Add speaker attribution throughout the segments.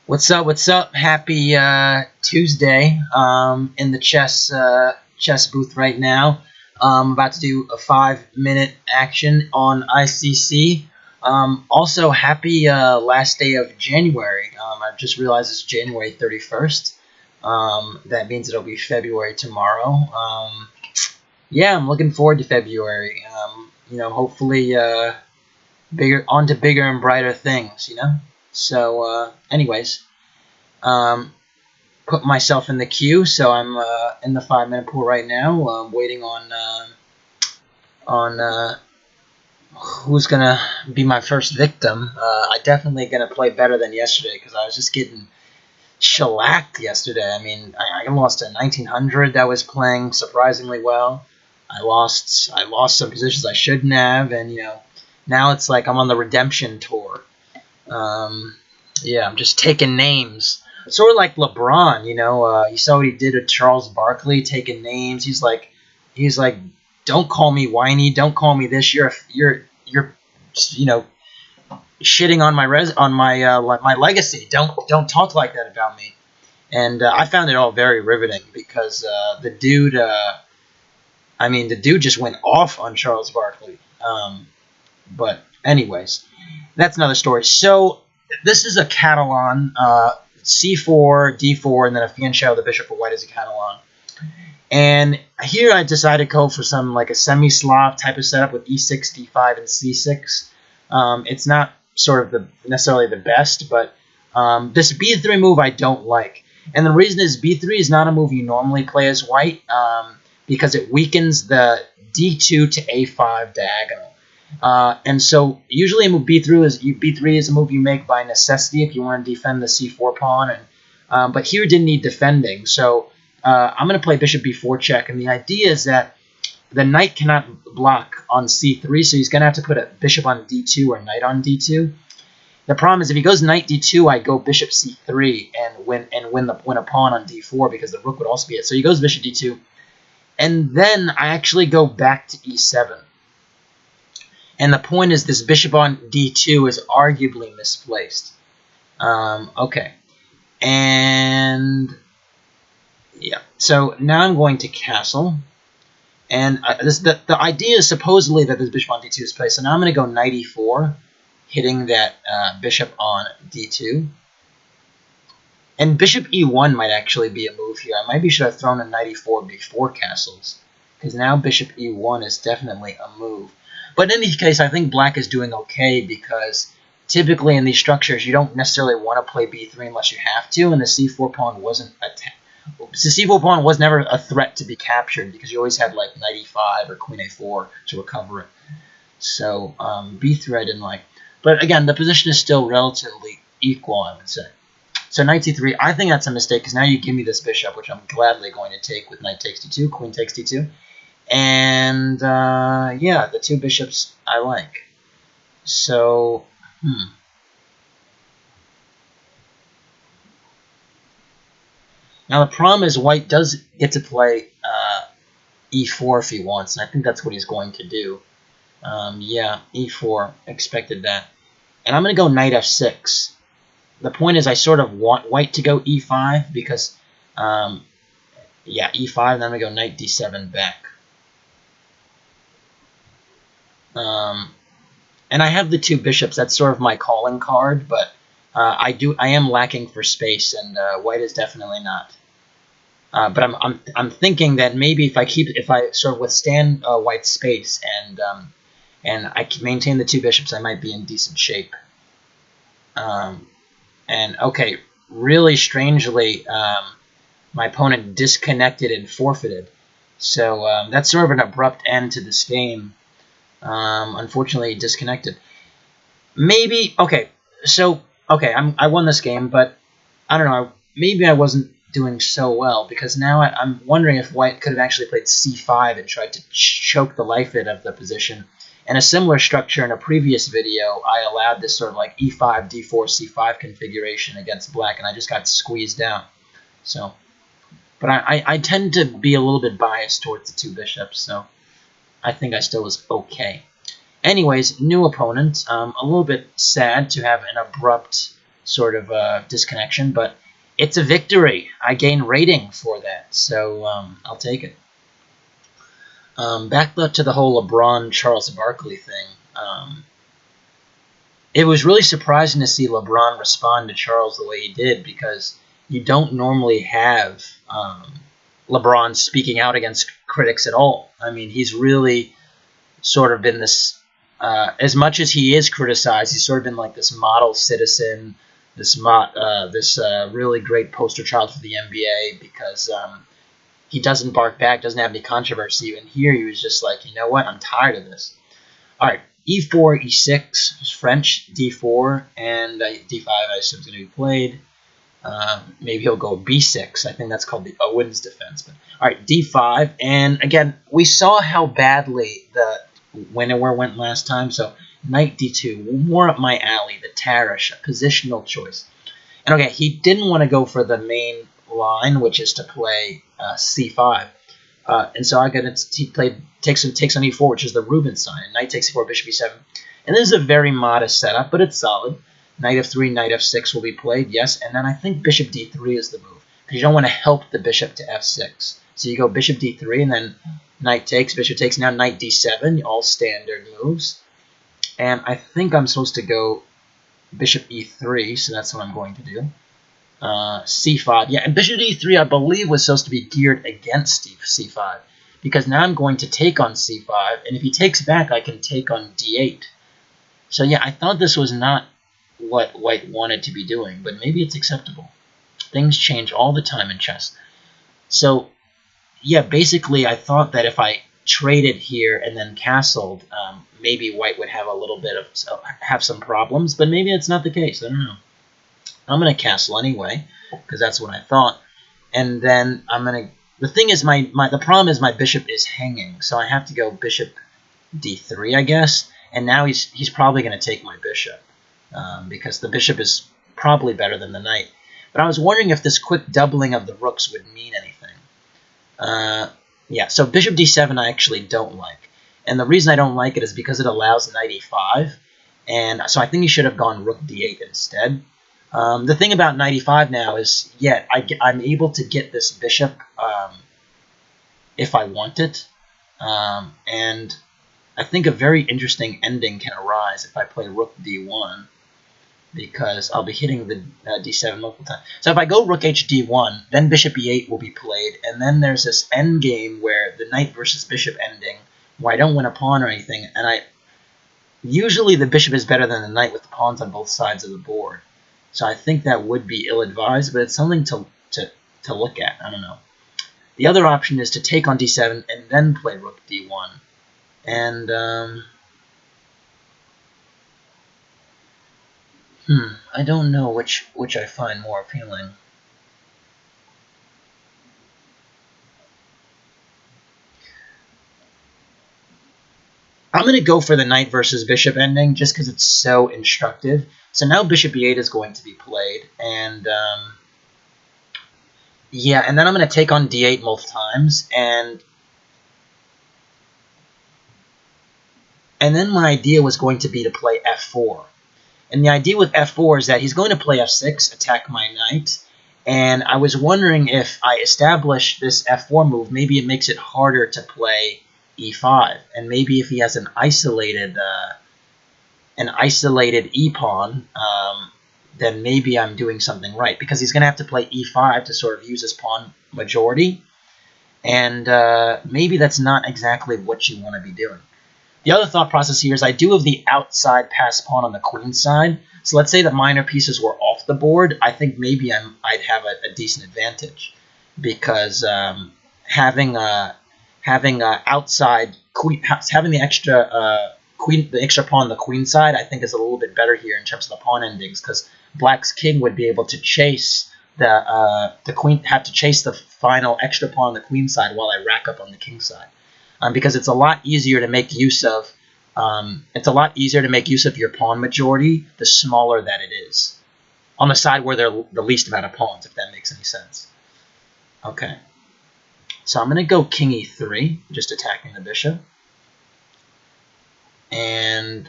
Speaker 1: What's up? What's up? Happy Tuesday. In the chess booth right now. I'm about to do a 5-minute action on ICC. Also, happy last day of January. I've just realized it's January 31st. That means it'll be February tomorrow. Yeah, I'm looking forward to February. Hopefully, bigger and brighter things. So, anyways, put myself in the queue. So I'm in the 5-minute pool right now. Waiting on who's gonna be my first victim. I definitely gonna play better than yesterday because I was just getting shellacked yesterday. I mean, I lost a 1900 that was playing surprisingly well. I lost some positions I shouldn't have, and now it's like I'm on the redemption tour. Yeah, I'm just taking names. Sort of like LeBron, you saw what he did to Charles Barkley, taking names. He's like, don't call me whiny, don't call me this. You're shitting on my legacy. Don't talk like that about me. And I found it all very riveting because the dude just went off on Charles Barkley. But anyways, that's another story. So this is a Catalon, c4, d4, and then a fianchetto, the bishop for white is a Catalon. And here I decided to go for some like a semi-Slav type of setup with e6, d5, and c6. It's not sort of necessarily the best, but this b3 move I don't like. And the reason is b3 is not a move you normally play as white because it weakens the d2 to a5 diagonal. And so usually a move b3 is a move you make by necessity if you want to defend the c4 pawn. But here didn't need defending, so I'm going to play bishop b4 check. And the idea is that the knight cannot block on c3, so he's going to have to put a bishop on d2 or knight on d2. The problem is if he goes knight d2, I go bishop c3 and win a pawn on d4 because the rook would also be it. So he goes bishop d2, and then I actually go back to e7. And the point is this bishop on d2 is arguably misplaced. Okay. And yeah. So now I'm going to castle. And the idea is supposedly that this bishop on d2 is placed. So now I'm going to go knight e4, hitting that bishop on d2. And bishop e1 might actually be a move here. I maybe should have thrown a knight e4 before castles, because now bishop e1 is definitely a move. But in any case, I think black is doing okay because typically in these structures, you don't necessarily want to play b3 unless you have to, and the c4 pawn was never a threat to be captured because you always had like knight e5 or queen a4 to recover it. So b3 I didn't like. But again, the position is still relatively equal, I would say. So knight c3, I think that's a mistake because now you give me this bishop, which I'm gladly going to take with knight takes d2, queen takes d2. And, yeah, the two bishops I like. So, Now the problem is white does get to play e4 if he wants, and I think that's what he's going to do. Yeah, e4, expected that. And I'm going to go knight f6. The point is I sort of want white to go e5 because, yeah, e5, and then I'm going to go knight d7 back. And I have the two bishops. That's sort of my calling card, but I am lacking for space, and white is definitely not. But I'm thinking that maybe if I sort of withstand white's space and I can maintain the two bishops, I might be in decent shape. And okay, really strangely, my opponent disconnected and forfeited. So that's sort of an abrupt end to this game. Unfortunately, disconnected. Maybe okay. So okay, I won this game, but I don't know. Maybe I wasn't doing so well because now I'm wondering if white could have actually played c5 and tried to choke the life out of the position. And a similar structure in a previous video, I allowed this sort of like e5, d4, c5 configuration against black, and I just got squeezed out. So, but I tend to be a little bit biased towards the two bishops, so I think I still was okay. Anyways, new opponent. A little bit sad to have an abrupt sort of disconnection, but it's a victory. I gain rating for that, so I'll take it. Back to the whole LeBron-Charles Barkley thing. It was really surprising to see LeBron respond to Charles the way he did, because you don't normally have LeBron speaking out against critics at all. I mean, he's really sort of been this, as much as he is criticized, he's sort of been like this model citizen, this really great poster child for the NBA, because he doesn't bark back, doesn't have any controversy. And here he was just like, you know what, I'm tired of this. All right, e4, e6, French, d4, and d5 I assume is going to be played. Maybe he'll go b6. I think that's called the Owens defense. But all right, d5, and again, we saw how badly the winner went last time. So knight d2, more up my alley. The Tarish, a positional choice. And okay, he didn't want to go for the main line, which is to play c5. And so he takes on e4, which is the Rubin sign. Knight takes e4, bishop e7. And this is a very modest setup, but it's solid. Knight f3, knight f6 will be played, yes. And then I think bishop d3 is the move, because you don't want to help the bishop to f6. So you go bishop d3, and then knight takes, bishop takes, now knight d7, all standard moves. And I think I'm supposed to go bishop e3, so that's what I'm going to do. c5, yeah, and bishop d3 I believe was supposed to be geared against c5, because now I'm going to take on c5, and if he takes back, I can take on d8. So yeah, I thought this was not what white wanted to be doing, but maybe it's acceptable. Things change all the time in chess. So yeah, basically I thought that if I traded here and then castled, maybe white would have a little bit of have some problems, but maybe it's not the case. I don't know. I'm going to castle anyway, because that's what I thought. And then I'm going to... The thing is, the problem is my bishop is hanging, so I have to go bishop d3, I guess. And now he's probably going to take my bishop, because the bishop is probably better than the knight. But I was wondering if this quick doubling of the rooks would mean anything. Yeah, so bishop d7 I actually don't like. And the reason I don't like it is because it allows knight e5. And so I think you should have gone rook d8 instead. The thing about knight e5 now is, yeah, I'm able to get this bishop if I want it. And I think a very interesting ending can arise if I play rook d1, because I'll be hitting the d7 multiple times. So if I go rook hd1, then bishop e8 will be played, and then there's this end game where the knight versus bishop ending, where I don't win a pawn or anything, and usually the bishop is better than the knight with the pawns on both sides of the board. So I think that would be ill-advised, but it's something to look at. I don't know. The other option is to take on d7 and then play rook d1. And, I don't know which I find more appealing. I'm going to go for the knight versus bishop ending just because it's so instructive. So now bishop e8 is going to be played, and yeah, and then I'm going to take on d8 multiple times, and then my idea was going to be to play f4. And the idea with f4 is that he's going to play f6, attack my knight, and I was wondering if I establish this f4 move, maybe it makes it harder to play e5, and maybe if he has an isolated e-pawn, then maybe I'm doing something right, because he's going to have to play e5 to sort of use his pawn majority, and maybe that's not exactly what you want to be doing. The other thought process here is I do have the outside pass pawn on the queen side, so let's say that minor pieces were off the board. I think maybe I'd have a decent advantage, because having outside queen, having the extra pawn on the queen side, I think is a little bit better here in terms of the pawn endings, because black's king would be able to chase the queen, have to chase the final extra pawn on the queen side while I rack up on the king side, because it's a lot easier to make use of. It's a lot easier to make use of your pawn majority the smaller that it is, on the side where they're the least amount of pawns, if that makes any sense. Okay. So I'm going to go king e3, just attacking the bishop. And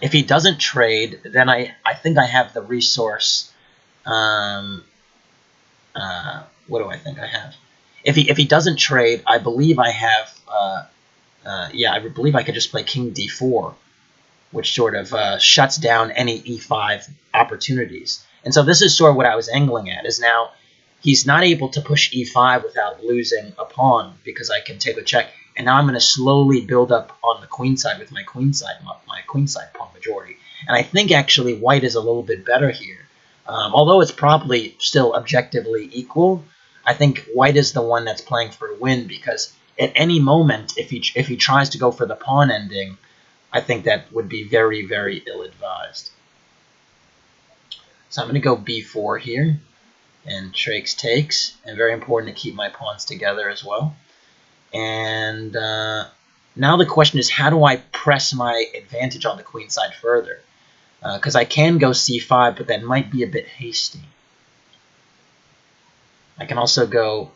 Speaker 1: if he doesn't trade, then I think I have the resource. What do I think I have? If he doesn't trade, I believe I have. Yeah, I believe I could just play King D4, which sort of shuts down any E5 opportunities. And so this is sort of what I was angling at. Is now he's not able to push E5 without losing a pawn because I can take a check. And now I'm going to slowly build up on the queen side with my queen side pawn majority. And I think actually white is a little bit better here. Although it's probably still objectively equal, I think white is the one that's playing for a win because at any moment, if he tries to go for the pawn ending, I think that would be very, very ill-advised. So I'm going to go b4 here, and takes, and very important to keep my pawns together as well. And now the question is, how do I press my advantage on the queen side further? Because I can go c5, but that might be a bit hasty. I can also go,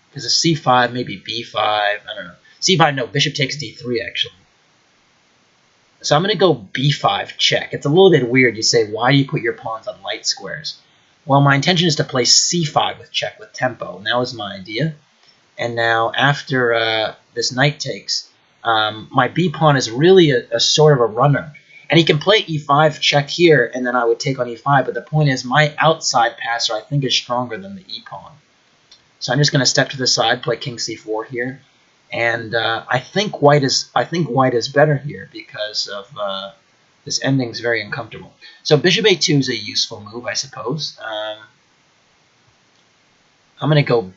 Speaker 1: because a c5, maybe b5, I don't know. c5, no, bishop takes d3, actually. So I'm going to go b5 check. It's a little bit weird. You say, why do you put your pawns on light squares? Well, my intention is to play c5 with check with tempo, and that was my idea. And now after this knight takes, my b pawn is really a sort of a runner. And he can play e5 check here, and then I would take on e5. But the point is, my outside passer, I think, is stronger than the e pawn. So I'm just going to step to the side, play king c4 here. And I think white is better here because of this ending is very uncomfortable. So bishop a2 is a useful move, I suppose. I'm going to go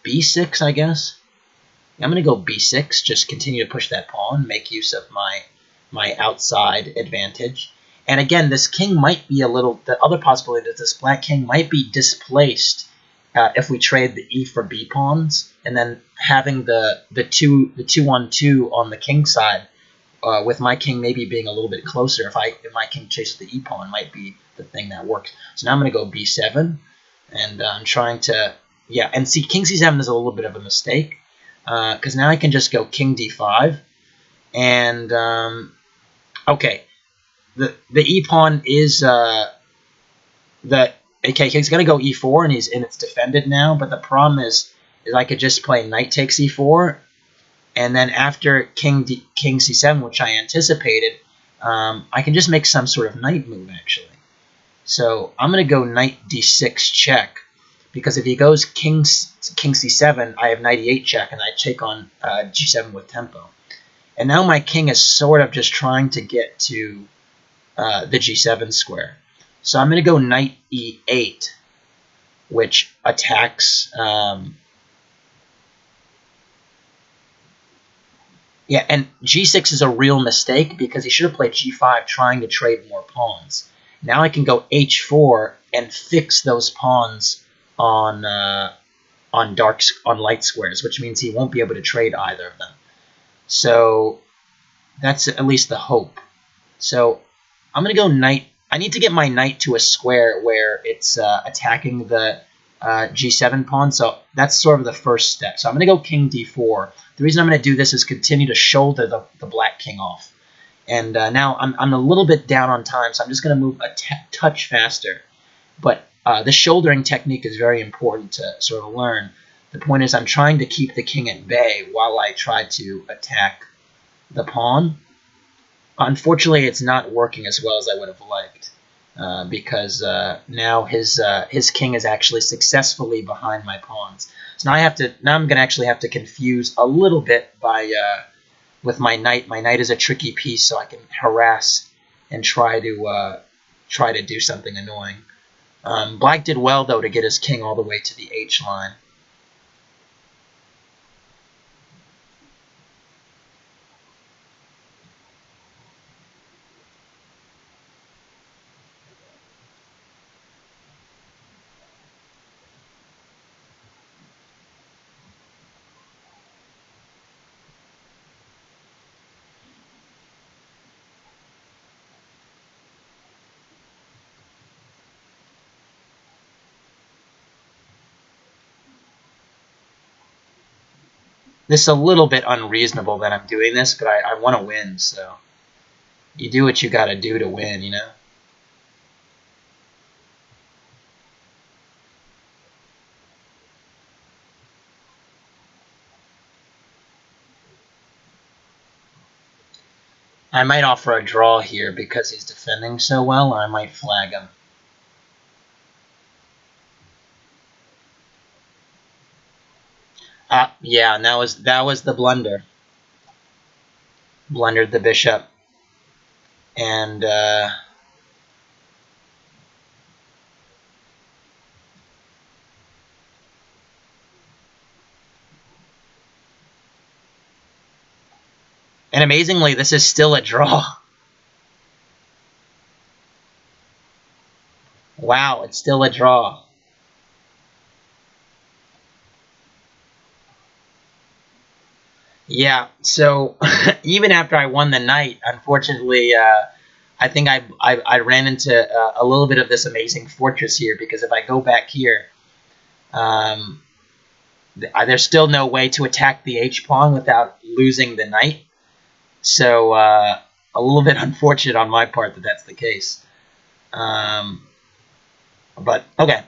Speaker 1: b6, I guess. I'm going to go b6, just continue to push that pawn, make use of my outside advantage. And again, this king might be a little, the other possibility that this black king might be displaced if we trade the e for b pawns, and then having the 2-1-2 on the king side, with my king maybe being a little bit closer. If my king chases the e pawn, might be the thing that works. So now I'm going to go b7, and I'm trying to, yeah, and see, king c7 is a little bit of a mistake because now I can just go king d5, and okay, the e pawn is okay, he's going to go e4, and it's defended now, but the problem is I could just play knight takes e4, and then after king c7, which I anticipated, I can just make some sort of knight move, actually. So I'm going to go knight d6 check, because if he goes king c7, I have knight e8 check, and I take on g7 with tempo. And now my king is sort of just trying to get to the g7 square. So I'm going to go knight e8, which attacks... yeah, and g6 is a real mistake because he should have played g5 trying to trade more pawns. Now I can go h4 and fix those pawns on light squares, which means he won't be able to trade either of them. So that's at least the hope. So I'm going to go knight. I need to get my knight to a square where it's attacking the g7 pawn, so that's sort of the first step. So I'm going to go king d4. The reason I'm going to do this is continue to shoulder the black king off. And now I'm a little bit down on time, so I'm just going to move a touch faster. But the shouldering technique is very important to sort of learn. The point is I'm trying to keep the king at bay while I try to attack the pawn. Unfortunately, it's not working as well as I would have liked. Because now his king is actually successfully behind my pawns. So now I'm gonna actually have to confuse a little bit by with my knight. My knight is a tricky piece, so I can harass and try to do something annoying. Black did well though to get his king all the way to the H line. This is a little bit unreasonable that I'm doing this, but I want to win, so You do what you gotta do to win, you know? I might offer a draw here because he's defending so well, and I might flag him. Yeah, and that was the blunder. Blundered the bishop, and amazingly, this is still a draw. Wow, it's still a draw. Yeah, so even after I won the night, unfortunately, I think I ran into a little bit of this amazing fortress here, because if I go back here, um, there's still no way to attack the H-pawn without losing the knight. So a little bit unfortunate on my part that that's the case. But okay,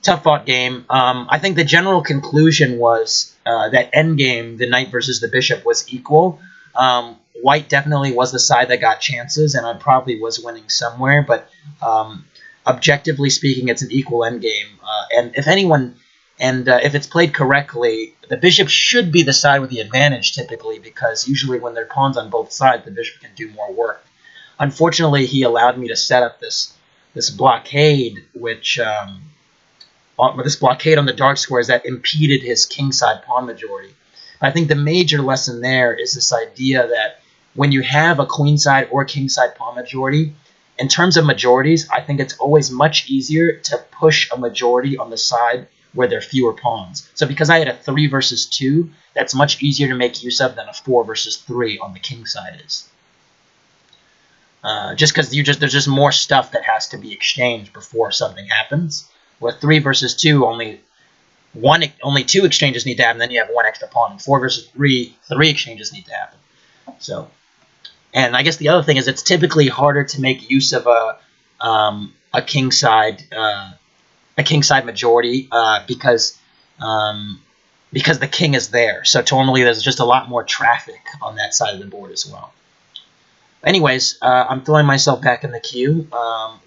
Speaker 1: tough fought game. I think the general conclusion was that endgame, the knight versus the bishop, was equal. White definitely was the side that got chances, and I probably was winning somewhere. But objectively speaking, it's an equal endgame. And if anyone, and if it's played correctly, the bishop should be the side with the advantage typically, because usually when there are pawns on both sides, the bishop can do more work. Unfortunately, he allowed me to set up this blockade, which this blockade on the dark squares that impeded his kingside pawn majority. I think the major lesson there is this idea that when you have a queenside or kingside pawn majority, in terms of majorities, I think it's always much easier to push a majority on the side where there are fewer pawns. So because I had a 3 versus 2, that's much easier to make use of than a 4 versus 3 on the king side is. Just because there's just more stuff that has to be exchanged before something happens. With 3 versus 2, only 2 exchanges need to happen, then you have 1 extra pawn. 4 versus 3, 3 exchanges need to happen. So, and I guess the other thing is it's typically harder to make use of a kingside majority because the king is there. So normally there's just a lot more traffic on that side of the board as well. Anyways, I'm throwing myself back in the queue,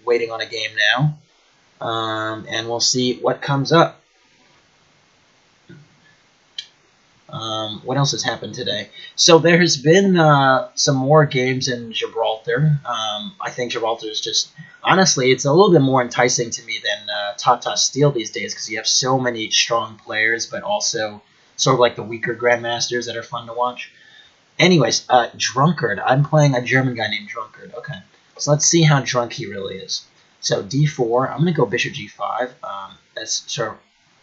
Speaker 1: waiting on a game now, and we'll see what comes up. What else has happened today? So there has been some more games in Gibraltar. I think Gibraltar is just, honestly, it's a little bit more enticing to me than Tata Steel these days, because you have so many strong players, but also sort of like the weaker grandmasters that are fun to watch. Anyways, Drunkard. I'm playing a German guy named Drunkard. Okay, so let's see how drunk he really is. So d4. I'm going to go bishop g5. That's sort of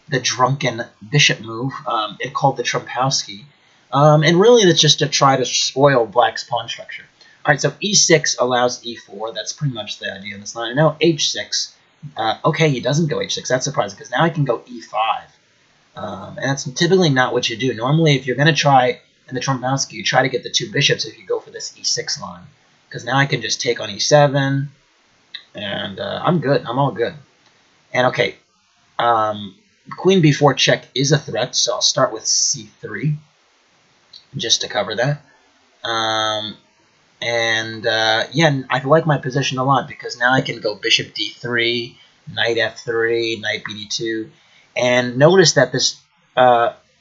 Speaker 1: the drunken bishop move. It's called the Trompowsky. And really that's just to try to spoil black's pawn structure. All right, so e6 allows e4. That's pretty much the idea of this line. And now h6. Okay, he doesn't go h6. That's surprising, because now I can go e5. And that's typically not what you do. Normally, if you're going to try in the Trompowsky, you try to get the 2 bishops if you go for this e6 line. Because now I can just take on e7, and I'm good. I'm all good. And okay, queen b4 check is a threat, so I'll start with c3, just to cover that. Yeah, I like my position a lot, because now I can go bishop d3, knight f3, knight bd2, and notice that this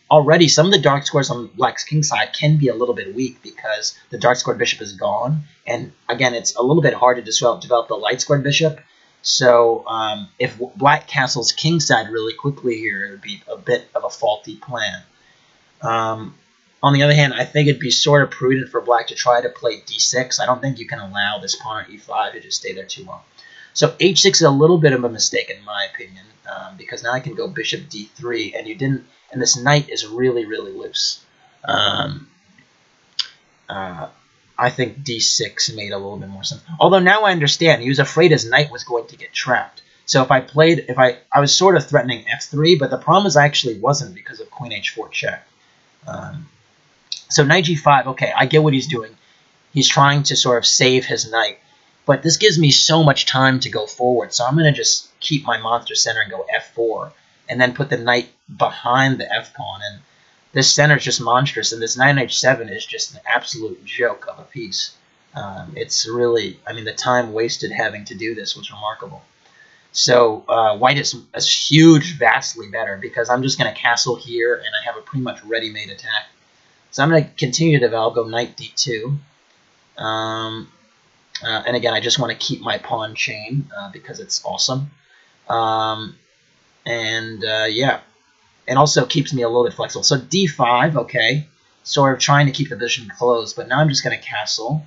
Speaker 1: already some of the dark squares on black's king side can be a little bit weak, because the dark squared bishop is gone, and again, it's a little bit hard to develop the light squared bishop. So if black castles king side really quickly here, it would be a bit of a faulty plan. On the other hand, I think it'd be sort of prudent for black to try to play d6. I don't think you can allow this pawn on e5 to just stay there too long. So h6 is a little bit of a mistake in my opinion, because now I can go bishop d3, and this knight is really, really loose. I think d6 made a little bit more sense. Although now I understand, he was afraid his knight was going to get trapped. So I was sort of threatening f3, but the problem is I actually wasn't, because of queen h4 check. So knight g5, okay, I get what he's doing. He's trying to sort of save his knight. But this gives me so much time to go forward, so I'm going to just keep my monster center and go f4, and then put the knight behind the f-pawn. And this center is just monstrous, and this knight on h7 is just an absolute joke of a piece. It's really, I mean, the time wasted having to do this was remarkable. So white is huge, vastly better, because I'm just going to castle here, and I have a pretty much ready-made attack. So I'm going to continue to develop, go knight d2. And again, I just want to keep my pawn chain because it's awesome. Yeah, and also keeps me a little bit flexible. So d5, okay, sort of trying to keep the position closed, but now I'm just going to castle.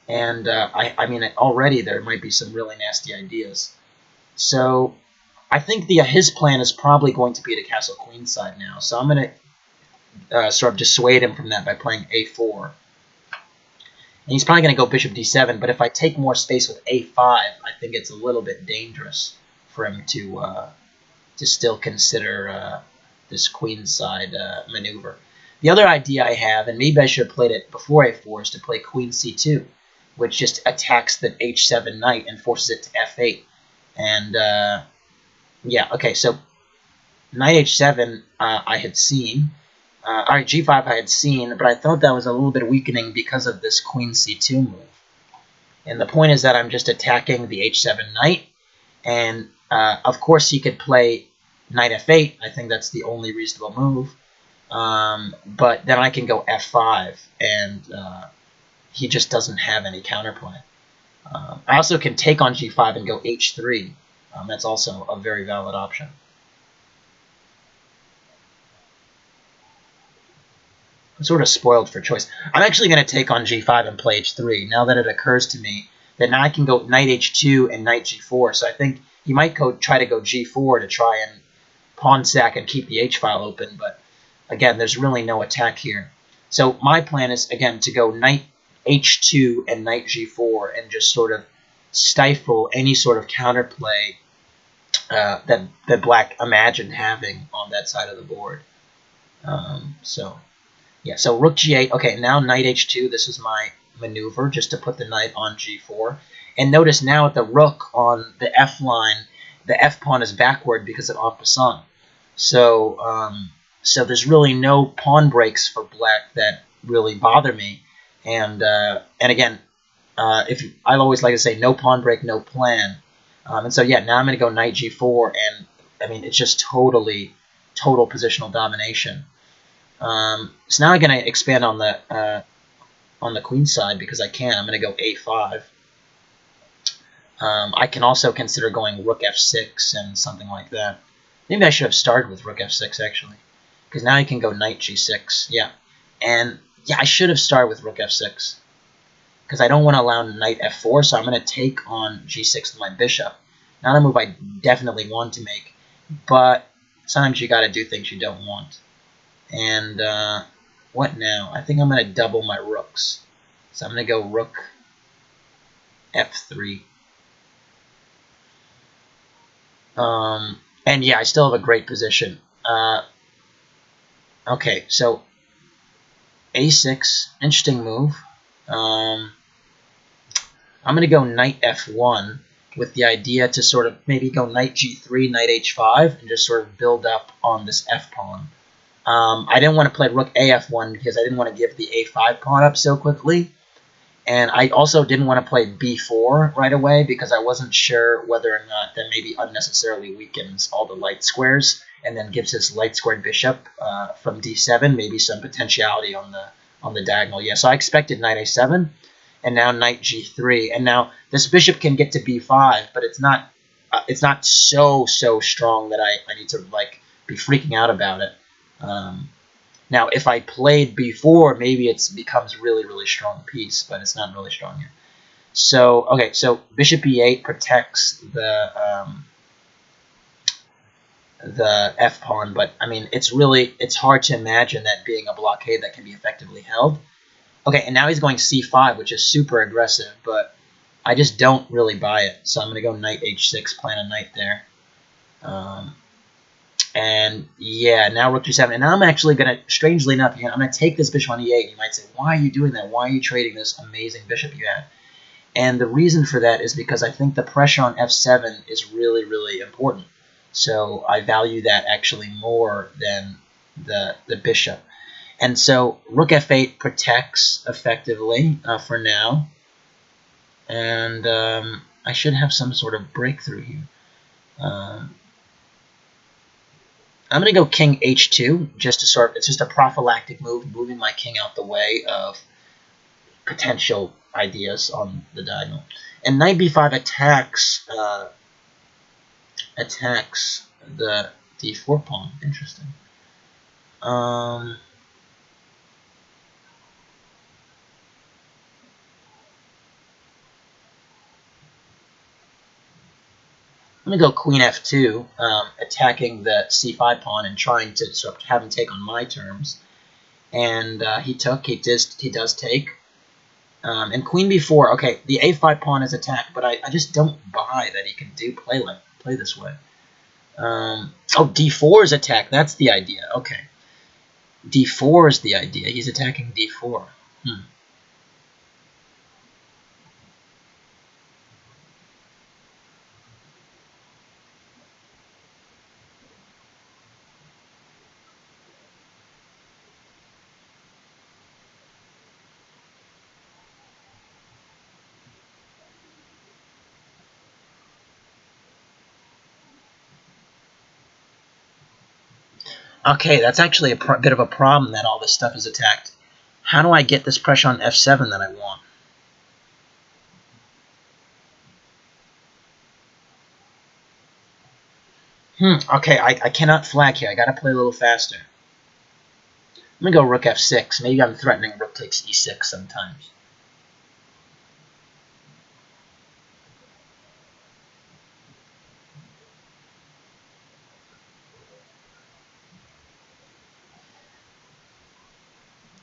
Speaker 1: And I mean, already there might be some really nasty ideas. So I think his plan is probably going to be to castle queenside now. So I'm going to sort of dissuade him from that by playing a4. And he's probably going to go bishop d7, but if I take more space with a5, I think it's a little bit dangerous for him to still consider this queenside maneuver. The other idea I have, and maybe I should have played it before a4, is to play queen c2, which just attacks the h7 knight and forces it to f8. And yeah, okay, so knight h7 I had seen. Alright, g5 I had seen, but I thought that was a little bit weakening because of this queen c2 move. And the point is that I'm just attacking the h7 knight, and of course he could play knight f8. I think that's the only reasonable move. But then I can go f5, and he just doesn't have any counterplay. I also can take on g5 and go h3. That's also a very valid option. I'm sort of spoiled for choice. I'm actually going to take on g5 and play h3, now that it occurs to me that now I can go knight h2 and knight g4. So I think he might try to go g4 to try and pawn sack and keep the h-file open, but again, there's really no attack here. So my plan is, again, to go knight h2 and knight g4 and just sort of stifle any sort of counterplay that black imagined having on that side of the board. Yeah, so rook g8. Okay, now knight h2. This is my maneuver, just to put the knight on g4. And notice now with the rook on the f line, the f pawn is backward because of en passant. So, so there's really no pawn breaks for black that really bother me. And again, I always like to say no pawn break, no plan. And so yeah, now I'm going to go knight g4, and I mean it's just total positional domination. So now I'm going to expand on the queen side because I can. I'm going to go a5. I can also consider going rook f6 and something like that. Maybe I should have started with rook f6 actually, because now I can go knight g6. Yeah, and yeah, I should have started with rook f6 because I don't want to allow knight f4. So I'm going to take on g6 with my bishop. Not a move I definitely want to make, but sometimes you got to do things you don't want. And what now? I think I'm going to double my rooks. So I'm going to go rook f3. And yeah, I still have a great position. Okay, so a6, interesting move. I'm going to go knight f1 with the idea to sort of maybe go knight g3, knight h5, and just sort of build up on this f-pawn. I didn't want to play rook af1 because I didn't want to give the a5 pawn up so quickly. And I also didn't want to play b4 right away because I wasn't sure whether or not that maybe unnecessarily weakens all the light squares and then gives his light squared bishop from d7 maybe some potentiality on the diagonal. Yeah, so I expected knight a7 and now knight g3. And now this bishop can get to b5, but it's not so strong that I need to like be freaking out about it. Now, if I played b4, maybe it becomes really strong piece, but it's not really strong here. So, okay, so bishop e8 protects the f-pawn, but, I mean, it's hard to imagine that being a blockade that can be effectively held. Okay, and now he's going c5, which is super aggressive, but I just don't really buy it. So I'm going to go knight h6, plant a knight there. And And yeah, now rook d7. And now I'm actually going to, strangely enough, I'm going to take this bishop on e8. You might say, why are you doing that? Why are you trading this amazing bishop you had? And the reason for that is because I think the pressure on f7 is really, really important. So I value that actually more than the bishop. And so rook f8 protects effectively for now. And I should have some sort of breakthrough here. I'm going to go king h2 just to sort of, it's just a prophylactic move, moving my king out the way of potential ideas on the diagonal. And knight b5 attacks the d4 pawn. Interesting. I'm going to go queen f2, attacking the c5 pawn and trying to sort of have him take on my terms. And he does take. And queen b4, okay, the a5 pawn is attacked, but I just don't buy that he can play this way. Oh, d4 is attacked. That's the idea. Okay. d4 is the idea. He's attacking d4. Okay, that's actually a bit of a problem that all this stuff is attacked. How do I get this pressure on f7 that I want? Okay, I cannot flag here. I gotta play a little faster. I'm gonna go rook f6. Maybe I'm threatening rook takes e6 sometimes.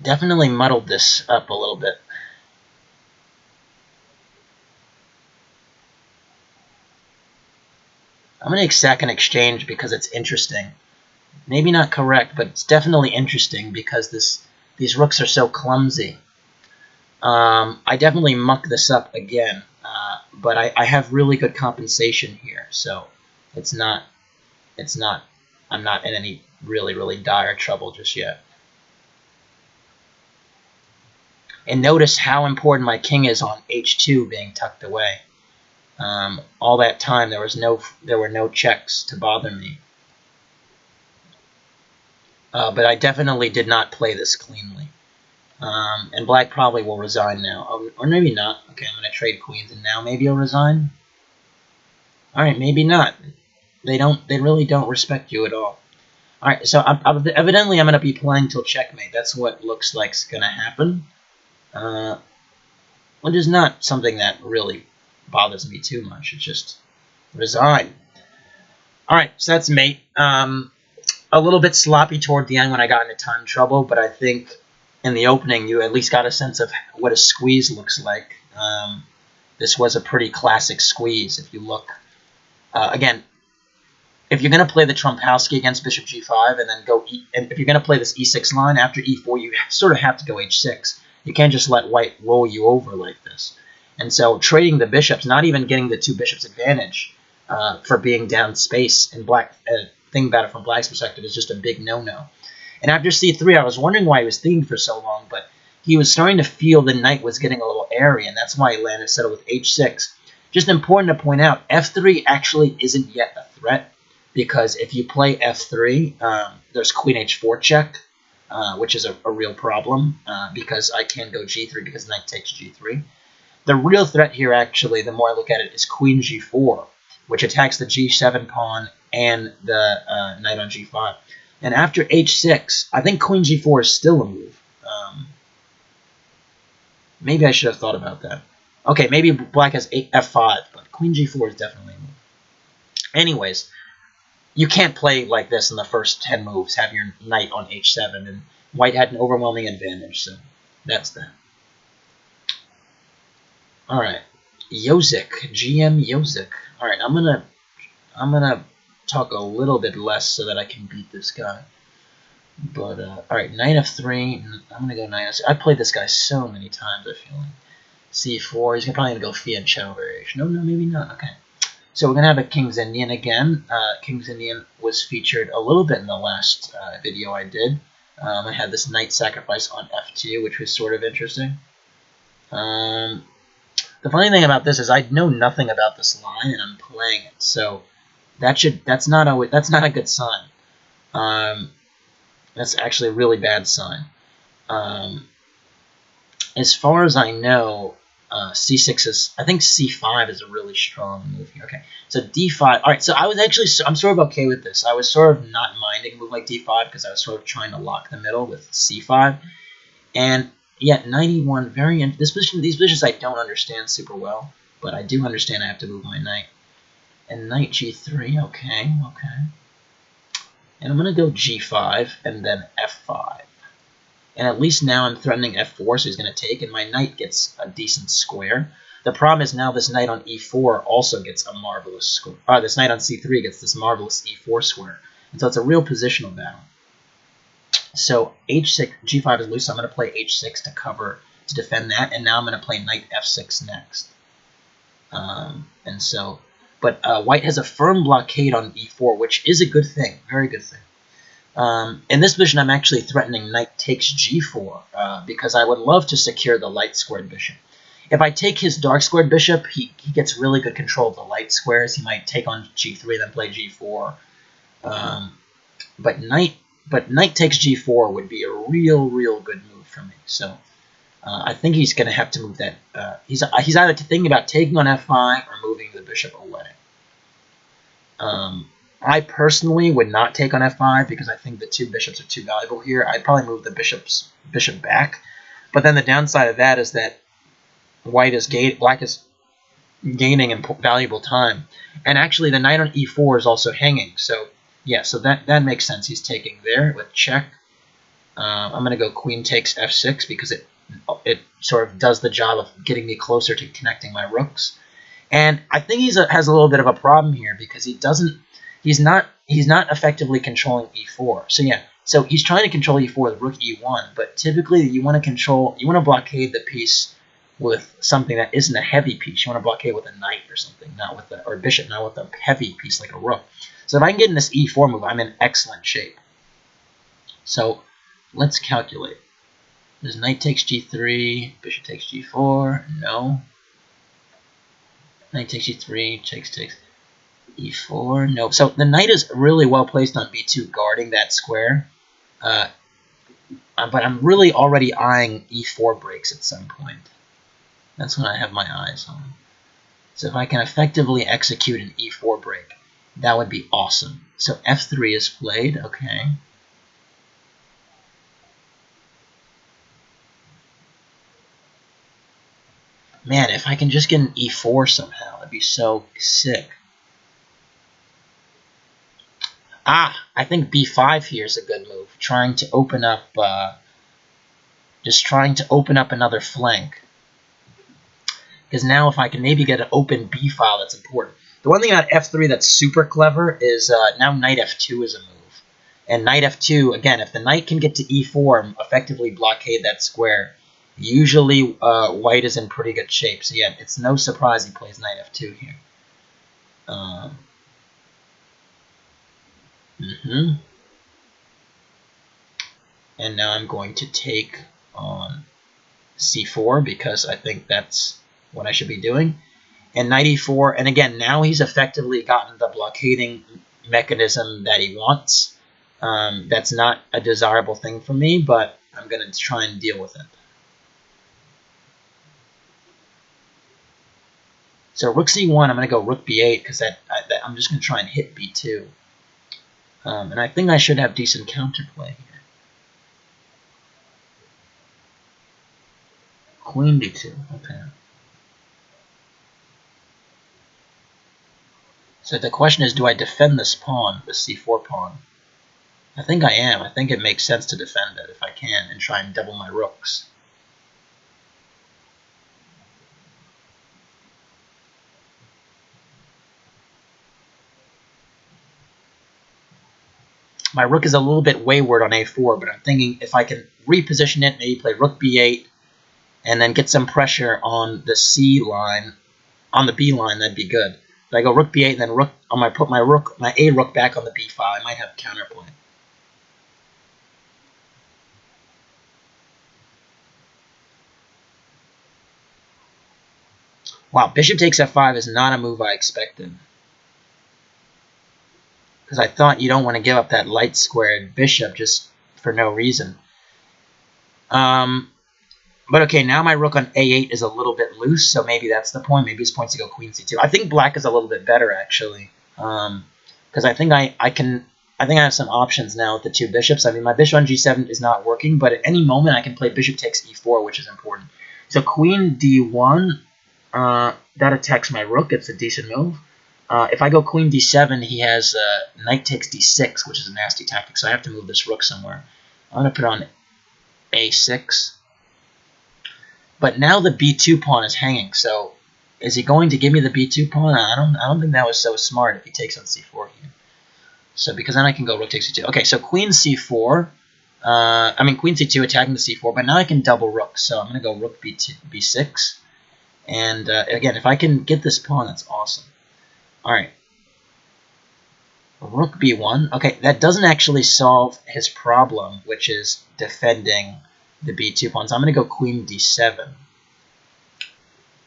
Speaker 1: Definitely muddled this up a little bit. I'm going to sack an exchange because it's interesting. Maybe not correct, but it's definitely interesting because these rooks are so clumsy. I definitely muck this up again, but I have really good compensation here, so I'm not in any really, really dire trouble just yet. And notice how important my king is on h2 being tucked away. All that time there were no checks to bother me. But I definitely did not play this cleanly. And black probably will resign now. Or maybe not. Okay, I'm going to trade queens, and now maybe he'll resign? Alright, maybe not. They really don't respect you at all. Alright, so evidently I'm going to be playing till checkmate. That's what looks like is going to happen. Which is not something that really bothers me too much. It's just resign. Alright, so that's mate. A little bit sloppy toward the end when I got into time trouble, but I think in the opening you at least got a sense of what a squeeze looks like. This was a pretty classic squeeze. If you look, again, if you're going to play the Trompowsky against bishop g5 and then and if you're going to play this e6 line after e4, you sort of have to go h6. You can't just let white roll you over like this. And so trading the bishops, not even getting the two bishops advantage for being down space in black, thinking about it from black's perspective, is just a big no-no. And after c3, I was wondering why he was thinking for so long, but he was starting to feel the knight was getting a little airy, and that's why he settled with h6. Just important to point out, f3 actually isn't yet a threat, because if you play f3, there's queen h4 check, which is a real problem, because I can go g3 because knight takes g3. The real threat here, actually, the more I look at it, is queen g4, which attacks the g7 pawn and the knight on g5. And after h6, I think queen g4 is still a move. Maybe I should have thought about that. Okay, maybe black has f5, but queen g4 is definitely a move. Anyways, you can't play like this in the first 10 moves, have your knight on h7, and white had an overwhelming advantage, so that's that. All right, Yozik, GM Yozik. All right, I'm gonna talk a little bit less so that I can beat this guy. But, alright, knight f3. I'm going to go knight f6. I played this guy so many times, I feel like. c4. He's probably going to go fianchetto variation. No, maybe not. Okay. So we're going to have a King's Indian again. King's Indian was featured a little bit in the last video I did. I had this knight sacrifice on f2, which was sort of interesting. The funny thing about this is I know nothing about this line, and I'm playing it. So that's not a good sign. That's actually a really bad sign. As far as I know, c6 is, I think c5 is a really strong move here. Okay, so d5. All right, so I'm sort of okay with this. I was sort of not minding a move like d5 because I was sort of trying to lock the middle with c5. And yet 91, these positions I don't understand super well, but I do understand I have to move my knight. And knight g3, okay. And I'm going to go g5 and then f5. And at least now I'm threatening f4, so he's going to take, and my knight gets a decent square. The problem is now this knight on e4 also gets a marvelous square. This knight on c3 gets this marvelous e4 square. And so it's a real positional battle. So h6, g5 is loose, so I'm going to play h6 to defend that, and now I'm going to play knight f6 next. But white has a firm blockade on e4, which is a good thing, very good thing. In this position, I'm actually threatening knight takes g4 because I would love to secure the light squared bishop. If I take his dark squared bishop, he gets really good control of the light squares. He might take on g3, then play g4. But knight takes g4 would be a real good move for me. So I think he's going to have to move that. He's either thinking about taking on f5 or moving the bishop away. I personally would not take on f5 because I think the two bishops are too valuable here. I'd probably move the bishop back. But then the downside of that is that black is gaining in valuable time. And actually the knight on e4 is also hanging. So yeah, so that makes sense. He's taking there with check. I'm going to go queen takes f6 because it sort of does the job of getting me closer to connecting my rooks. And I think he has a little bit of a problem here because he's not effectively controlling e4. So yeah, so he's trying to control e4 with rook e1, but typically you want to blockade the piece with something that isn't a heavy piece. You want to blockade with a knight or something, or a bishop, not with a heavy piece like a rook. So if I can get in this e4 move, I'm in excellent shape. So let's calculate. There's knight takes g3, bishop takes g4, no. Knight takes g3, takes e4, no. So the knight is really well placed on b2, guarding that square. But I'm really already eyeing e4 breaks at some point. That's when I have my eyes on. So if I can effectively execute an e4 break, that would be awesome. So f3 is played, okay. Man, if I can just get an e4 somehow, that'd be so sick. I think b5 here is a good move. Trying to open up, just trying to open up another flank. Because now if I can maybe get an open b file, that's important. The one thing about f3 that's super clever is now knight f2 is a move. And knight f2, again, if the knight can get to e4 and effectively blockade that square, usually white is in pretty good shape. So yeah, it's no surprise he plays knight f2 here. And now I'm going to take on c4 because I think that's what I should be doing. And knight e4, and again, now he's effectively gotten the blockading mechanism that he wants. That's not a desirable thing for me, but I'm going to try and deal with it. So rook c1, I'm going to go rook b8 because I'm just going to try and hit b2. And I think I should have decent counterplay here. Queen b2, okay. So the question is, do I defend this pawn, the c4 pawn? I think I am. I think it makes sense to defend it if I can and try and double my rooks. My rook is a little bit wayward on a4, but I'm thinking if I can reposition it, maybe play rook b8, and then get some pressure on the c line, on the b line, that'd be good. If I go rook b8, and then rook, I might put my a rook back on the b file. I might have counterplay. Wow, bishop takes f5 is not a move I expected. Because I thought you don't want to give up that light squared bishop just for no reason. But okay, now my rook on a8 is a little bit loose, so maybe that's the point. Maybe his point's to go queen c2. I think black is a little bit better, actually. Because I think I have some options now with the two bishops. I mean, my bishop on g7 is not working, but at any moment I can play bishop takes e4, which is important. So queen d1, that attacks my rook. It's a decent move. If I go queen d7, he has knight takes d6, which is a nasty tactic, so I have to move this rook somewhere. I'm going to put on a6. But now the b2 pawn is hanging, so is he going to give me the b2 pawn? I don't think that was so smart if he takes on c4 here. So because then I can go rook takes c2. Okay, so queen c4. Queen c2 attacking the c4, but now I can double rook. So I'm going to go rook b6. And again, if I can get this pawn, that's awesome. All right. Rook b1. Okay, that doesn't actually solve his problem, which is defending the b2 pawns. I'm going to go queen d7,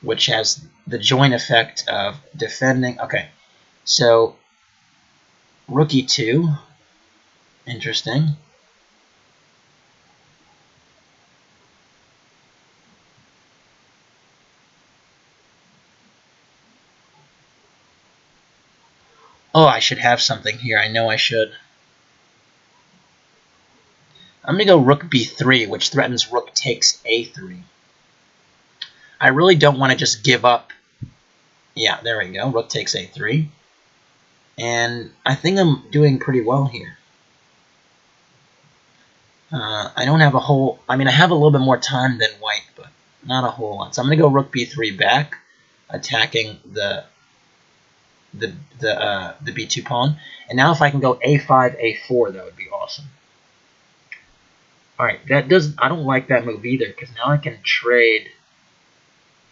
Speaker 1: which has the joint effect of defending. Okay, so rook e2. Interesting. Oh, I should have something here. I know I should. I'm going to go rook b3, which threatens rook takes a3. I really don't want to just give up. Yeah, there we go. Rook takes a3. And I think I'm doing pretty well here. I don't have a whole... I mean, I have a little bit more time than white, but not a whole lot. So I'm going to go rook b3 back, attacking the b2 pawn. And now if I can go a5, a4, that would be awesome. All right, I don't like that move either, because now I can trade.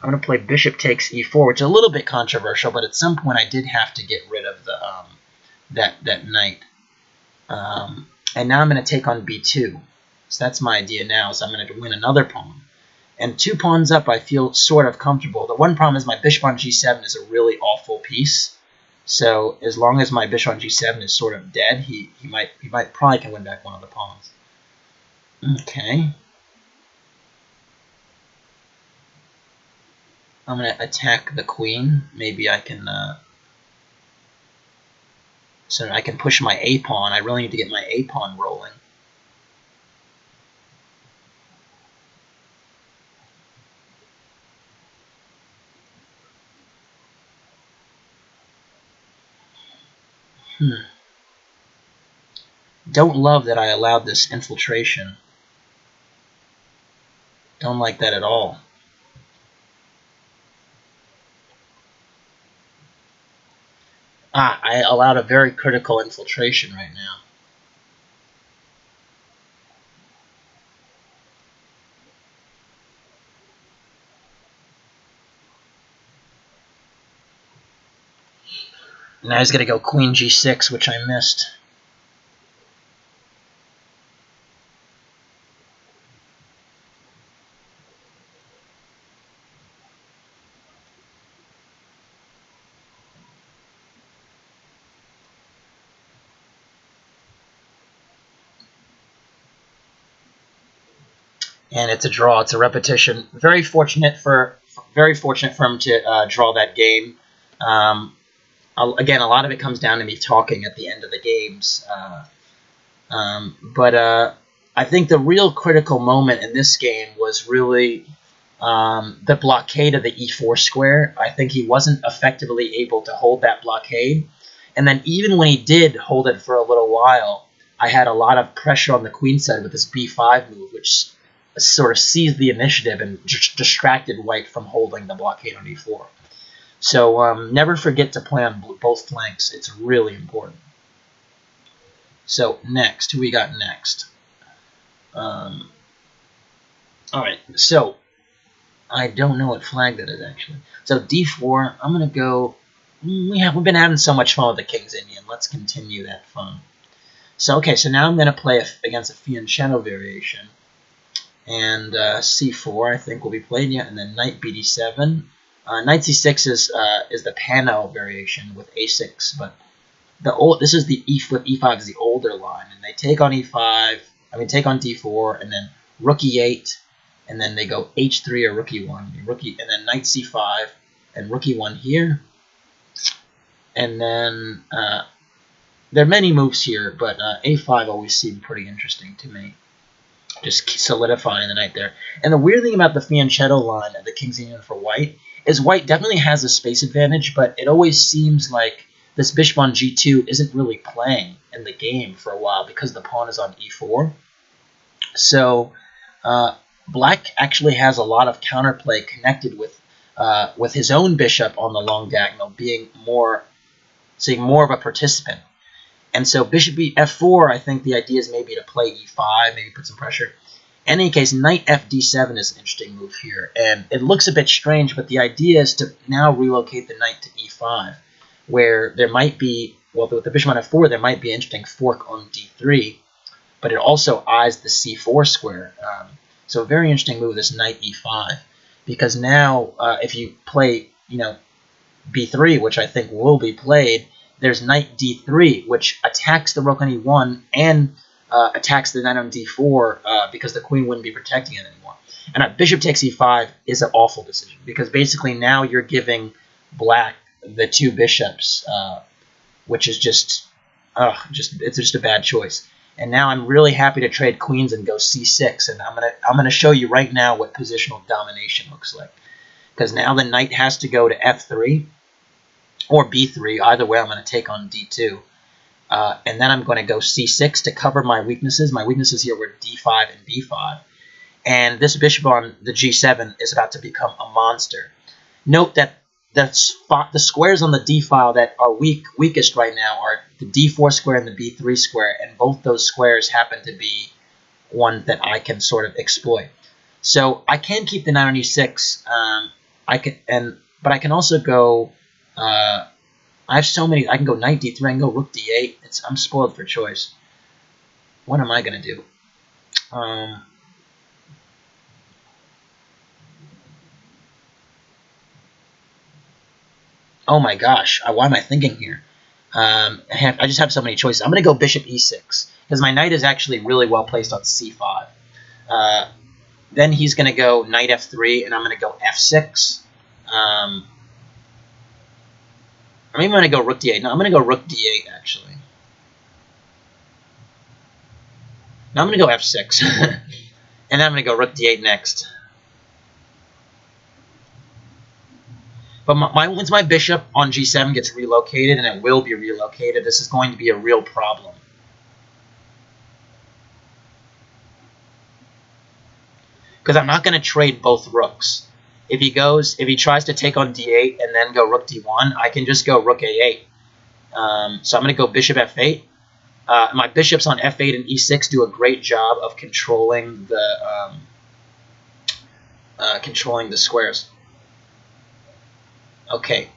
Speaker 1: I'm going to play bishop takes e4, which is a little bit controversial, but at some point I did have to get rid of the that knight. And now I'm going to take on b2. So that's my idea now, is I'm going to win another pawn. And 2 pawns up, I feel sort of comfortable. The one problem is my bishop on g7 is a really awful piece. So as long as my bishop on g7 is sort of dead, he probably can win back one of the pawns. Okay. I'm going to attack the queen. Maybe I can... so I can push my a pawn. I really need to get my a pawn rolling. Don't love that I allowed this infiltration. Don't like that at all. I allowed a very critical infiltration right now. Now he's going to go queen g6, which I missed. And it's a draw. It's a repetition. Very fortunate for him to draw that game. Again, a lot of it comes down to me talking at the end of the games. But I think the real critical moment in this game was really the blockade of the e4 square. I think he wasn't effectively able to hold that blockade. And then even when he did hold it for a little while, I had a lot of pressure on the queen side with this b5 move, which sort of seized the initiative and distracted white from holding the blockade on e4. So never forget to play on both flanks. It's really important. So next, who we got next? All right, so I don't know what flag that is actually. So d4. I'm gonna go. We've been having so much fun with the King's Indian. Let's continue that fun. So okay, so now I'm gonna play against a fianchetto variation, and c4 I think will be played, yeah, and then knight bd7. Knight c6 is the Pano variation with a6, but this is the flip e5 is the older line, and they take on e5. I mean, take on d4, and then rook e8, and then they go h3 or rook e1, and then knight c5, and rook e1 here, and then there are many moves here, but a5 always seemed pretty interesting to me, just solidifying the knight there. And the weird thing about the fianchetto line of the King's Indian for white is white definitely has a space advantage, but it always seems like this bishop on g2 isn't really playing in the game for a while because the pawn is on e4. So black actually has a lot of counterplay connected with his own bishop on the long diagonal being more of a participant. And so bishop f4, I think the idea is maybe to play e5, maybe put some pressure. In any case, knight fd7 is an interesting move here. And it looks a bit strange, but the idea is to now relocate the knight to e5, where there might be, well, with the bishop on f4, there might be an interesting fork on d3, but it also eyes the c4 square. So a very interesting move, this knight e5, because now if you play, b3, which I think will be played, there's knight d3, which attacks the rook on e1 and attacks the knight on d4 because the queen wouldn't be protecting it anymore. And bishop takes e5 is an awful decision because basically now you're giving black the two bishops, which is it's just a bad choice. And now I'm really happy to trade queens and go c6, and I'm gonna show you right now what positional domination looks like, because now the knight has to go to f3 or b3. Either way, I'm going to take on d2, and then I'm going to go c6 to cover my weaknesses. My weaknesses here were d5 and b5, and this bishop on the g7 is about to become a monster. Note that the squares on the d file that are weakest right now are the d4 square and the b3 square, and both those squares happen to be one that I can sort of exploit. So I can keep the knight on e6. But I can also go. I have so many. I can go knight d3. I can go rook d8. I'm spoiled for choice. What am I gonna do? Oh my gosh! Why am I thinking here? I just have so many choices. I'm gonna go bishop e6 because my knight is actually really well placed on c5. Then he's gonna go knight f3, and I'm gonna go f6. I'm even going to go rook d8. No, I'm going to go rook d8, actually. Now I'm going to go f6. And then I'm going to go rook d8 next. But once my bishop on g7 gets relocated, and it will be relocated, this is going to be a real problem. Because I'm not going to trade both rooks. If he tries to take on d8 and then go rook d1, I can just go rook a8. So I'm going to go bishop f8. My bishops on f8 and e6 do a great job of controlling the squares. Okay,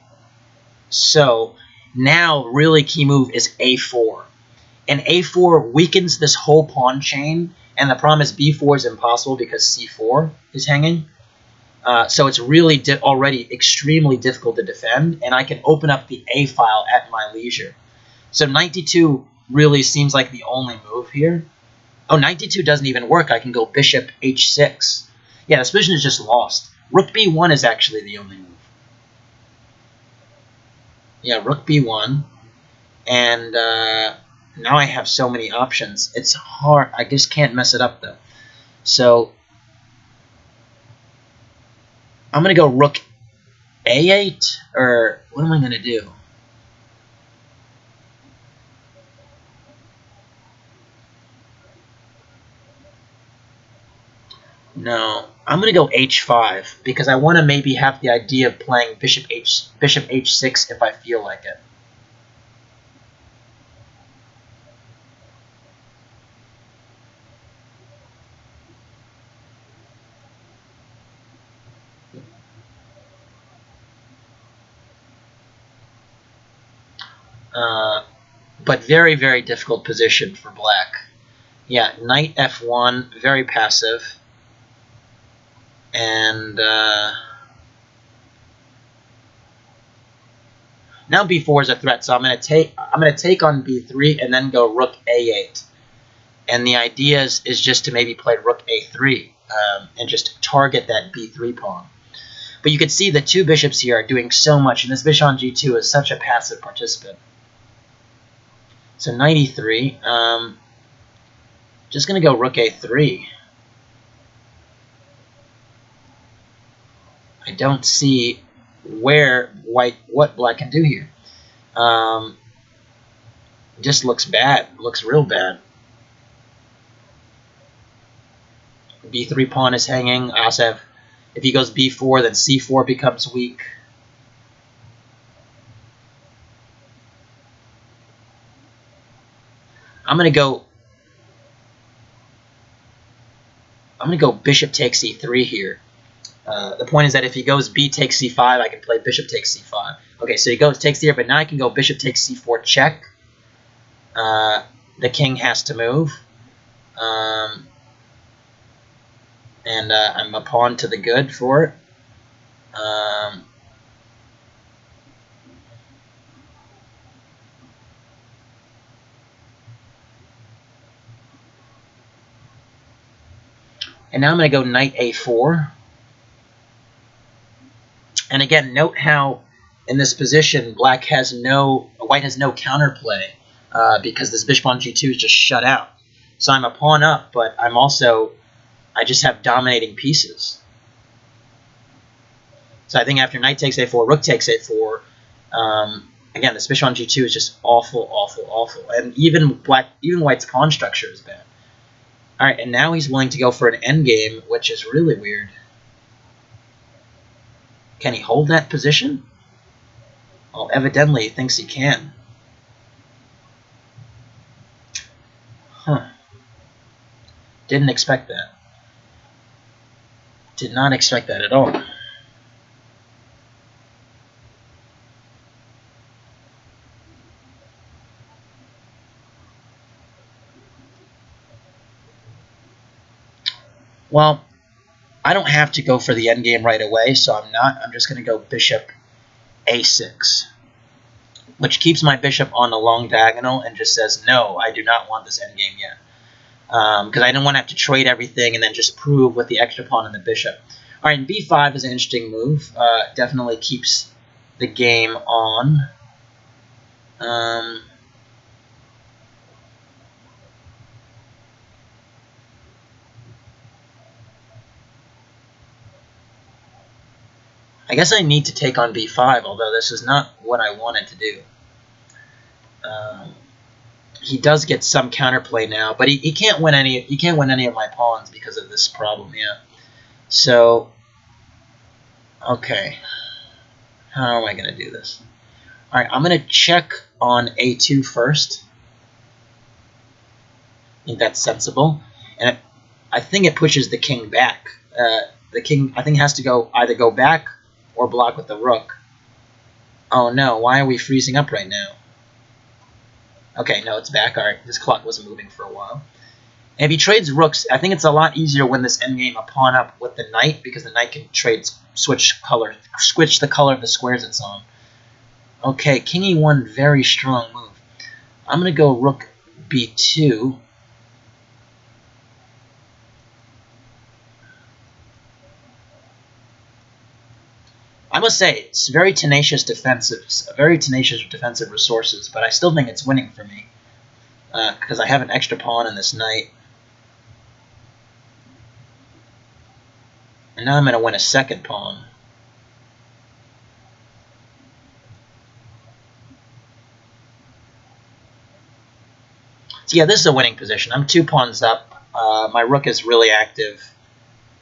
Speaker 1: so now really key move is a4, and a4 weakens this whole pawn chain. And the problem is b4 is impossible because c4 is hanging. So it's really already extremely difficult to defend, and I can open up the A file at my leisure. So knight d2 really seems like the only move here. Oh, knight d2 doesn't even work. I can go bishop h6. Yeah, this position is just lost. Rook b1 is actually the only move. Yeah, rook b1. And now I have so many options. It's hard. I just can't mess it up, though. So I'm going to go rook a8, or what am I going to do? No, I'm going to go h5 because I want to maybe have the idea of playing bishop h6 if I feel like it. But very, very difficult position for black. Yeah, knight f1, very passive. And now b4 is a threat, so I'm gonna take on b3 and then go rook a8. And the idea is just to maybe play rook a3 and just target that b3 pawn. But you can see the two bishops here are doing so much, and this bishop on g2 is such a passive participant. So knight e3. Just going to go rook a3. I don't see what black can do here. Just looks bad. Looks real bad. b3 pawn is hanging. I also have, if he goes b4, then c4 becomes weak. I'm gonna go bishop takes c3 here. The point is that if he goes b takes c5, I can play bishop takes c5. Okay, so he takes here, but now I can go bishop takes c4 check. The king has to move. And I'm a pawn to the good for it. And now I'm going to go knight a4. And again, note how in this position white has no counterplay because this bishop on g2 is just shut out. So I'm a pawn up, but I just have dominating pieces. So I think after knight takes a4, rook takes a4, again, this bishop on g2 is just awful, awful, awful. And even white's pawn structure is bad. All right, and now he's willing to go for an endgame, which is really weird. Can he hold that position? Well, evidently he thinks he can. Huh. Didn't expect that. Did not expect that at all. Well, I don't have to go for the endgame right away, so I'm not. I'm just going to go bishop a6, which keeps my bishop on the long diagonal and just says, no, I do not want this endgame yet. Because I don't want to have to trade everything and then just prove with the extra pawn and the bishop. All right, and b5 is an interesting move. Definitely keeps the game on. I guess I need to take on b5, although this is not what I wanted to do. He does get some counterplay now, but he can't win any. He can't win any of my pawns because of this problem. Yeah. So, okay, how am I going to do this? All right, I'm going to check on a2 first. I think that's sensible, and I think it pushes the king back. The king, I think, has to either go back or block with the rook. Oh no, why are we freezing up right now? Okay, no, it's back. All right, this clock wasn't moving for a while. And if he trades rooks, I think it's a lot easier to win this endgame a pawn up with the knight, because the knight can switch the color of the squares it's on. Okay, king e1, very strong move. I'm going to go rook b2. I must say, it's very tenacious defensive resources, but I still think it's winning for me because I have an extra pawn in this knight. And now I'm going to win a second pawn. So yeah, this is a winning position. I'm 2 pawns up. My rook is really active.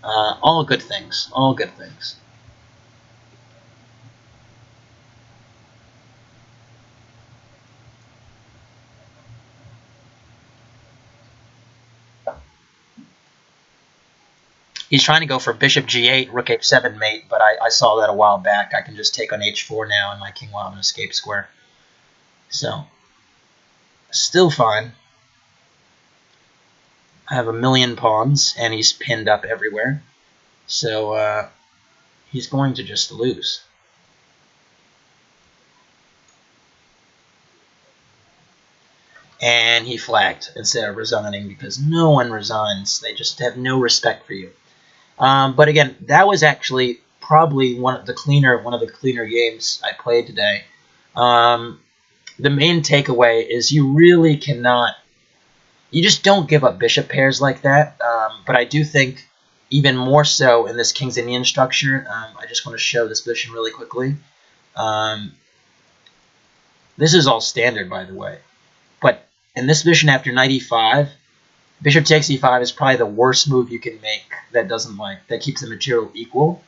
Speaker 1: All good things. All good things. He's trying to go for bishop g8, rook h7 mate, but I saw that a while back. I can just take on h4 now, and my king will have an escape square. So, still fine. I have a million pawns, and he's pinned up everywhere. So, he's going to just lose. And he flagged instead of resigning, because no one resigns. They just have no respect for you. But again, that was actually probably one of the cleaner games I played today. The main takeaway is you really cannot. You just don't give up bishop pairs like that. But I do think even more so in this King's Indian structure. I just want to show this position really quickly. This is all standard, by the way. But in this position after knight e5, bishop takes e5 is probably the worst move you can make that keeps the material equal,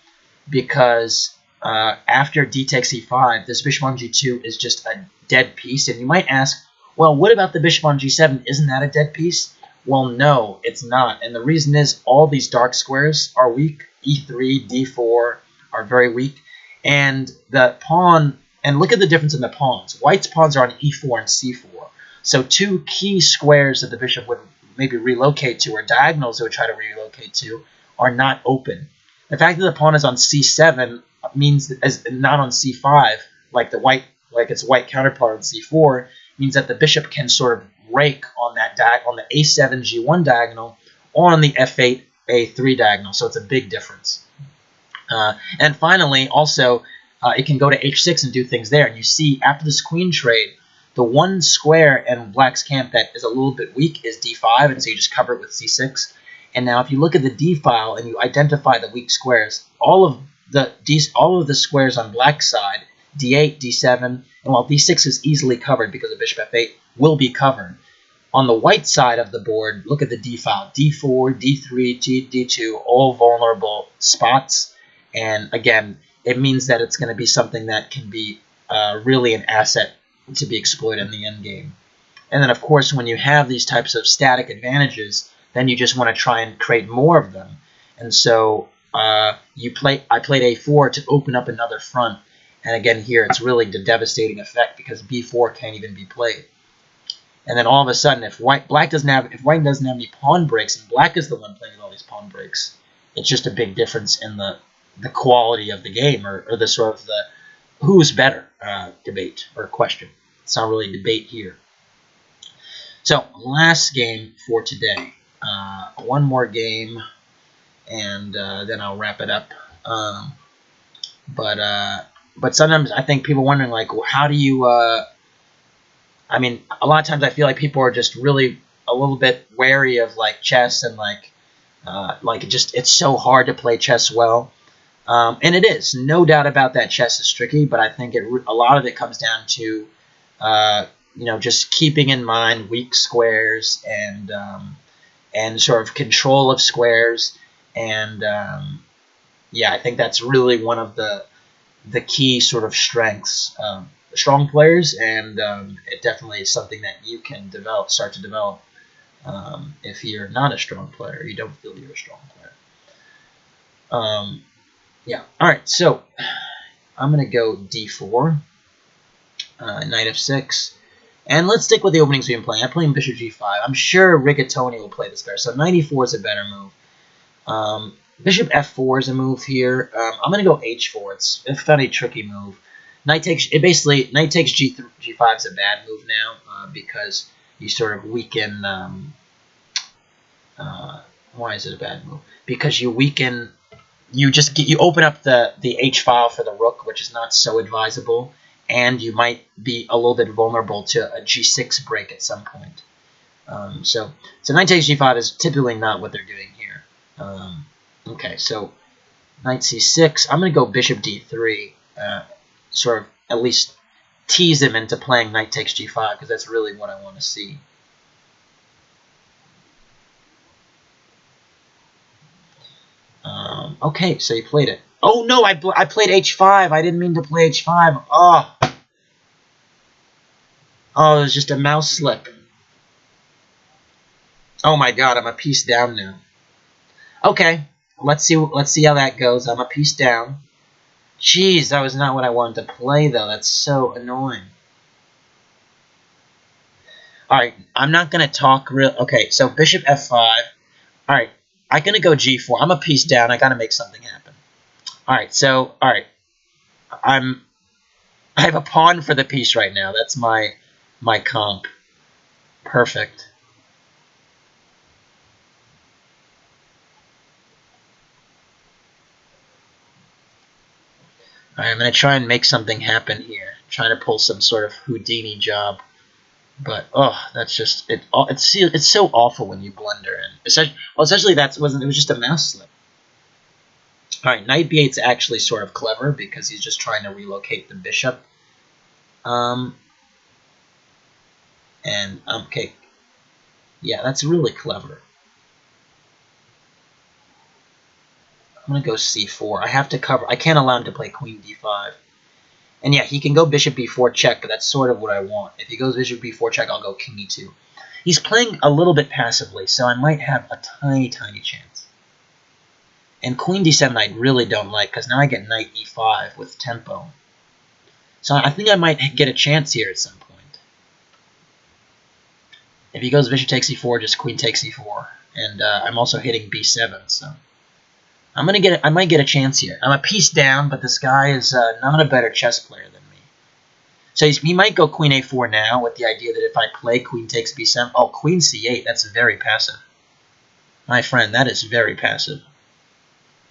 Speaker 1: because after d takes e5, this bishop on g2 is just a dead piece. And you might ask, well, what about the bishop on g7? Isn't that a dead piece? Well, no, it's not. And the reason is all these dark squares are weak. e3, d4 are very weak. And the pawn, and look at the difference in the pawns. White's pawns are on e4 and c4. So two key squares that the bishop would maybe relocate to, or diagonals it would try to relocate to, are not open. The fact that the pawn is on c7 means as not on c5, like its white counterpart on c4, means that the bishop can sort of rake on on the a7 g1 diagonal or on the f8 a3 diagonal. So it's a big difference. And finally, also, it can go to h6 and do things there. And you see after this queen trade, the one square in black's camp that is a little bit weak is d5, and so you just cover it with c6. And now if you look at the d file and you identify the weak squares, all of the squares on black's side, d8, d7, and while d6 is easily covered because of bishop f8, will be covered. On the white side of the board, look at the d file, d4, d3, d2, all vulnerable spots. And again, it means that it's going to be something that can be really an asset to be exploited in the endgame. And then, of course, when you have these types of static advantages, then you just want to try and create more of them. And so I played a4 to open up another front. And again, here it's really the devastating effect because b4 can't even be played. And then all of a sudden, if white doesn't have any pawn breaks, and black is the one playing all these pawn breaks, it's just a big difference in the quality of the game, or the sort of the who's better debate or question. It's not really a debate here. So last game for today. One more game, and then I'll wrap it up. But sometimes I think people are wondering, like, well, how do you? I mean, a lot of times I feel like people are just really a little bit wary of like chess, and it's so hard to play chess well. And it is, no doubt about that. Chess is tricky, but I think a lot of it comes down to just keeping in mind weak squares and sort of control of squares. And I think that's really one of the key sort of strengths of strong players, and it definitely is something that you can start to develop if you're not a strong player, you don't feel you're a strong player. All right, so I'm going to go d4, knight f6, and let's stick with the openings we've been playing. I'm playing bishop g5. I'm sure Rigatoni will play this better, so knight e4 is a better move. Bishop f4 is a move here. I'm going to go h4. It's a funny, tricky move. Knight takes g5 is a bad move now because you sort of weaken. Why is it a bad move? Because you weaken. You open up the h file for the rook, which is not so advisable, and you might be a little bit vulnerable to a g6 break at some point. So knight takes g5 is typically not what they're doing here. Okay, so knight c6. I'm going to go bishop d3, sort of at least tease him into playing knight takes g5, because that's really what I want to see. Okay, so he played it. Oh no, I played h5. I didn't mean to play h5. Oh, it was just a mouse slip. Oh my god, I'm a piece down now. Okay, let's see how that goes. I'm a piece down. Jeez, that was not what I wanted to play though. That's so annoying. Alright, I'm not going to talk real... Okay, so bishop f5. Alright, I'm going to go g4. I'm a piece down. I got to make something happen. Alright, so... Alright. I have a pawn for the piece right now. That's my comp. Perfect. Alright, I'm going to try and make something happen here. Trying to pull some sort of Houdini job. But, oh, that's just... It's so awful when you blunder. And essentially it was just a mouse slip. Alright, knight b8 is actually sort of clever because he's just trying to relocate the bishop. Okay. Yeah, that's really clever. I'm going to go c4. I have to cover. I can't allow him to play queen d5. And yeah, he can go bishop b4 check, but that's sort of what I want. If he goes bishop b4 check, I'll go king e2. He's playing a little bit passively, so I might have a tiny, tiny chance. And queen d7 I really don't like, because now I get knight e5 with tempo. So I think I might get a chance here at some point. If he goes bishop takes e4, just queen takes e4. And I'm also hitting b7, so... I might get a chance here. I'm a piece down, but this guy is not a better chess player than me. So he might go queen a4 now with the idea that if I play queen takes b7... Oh, queen c8, that's very passive. My friend, that is very passive.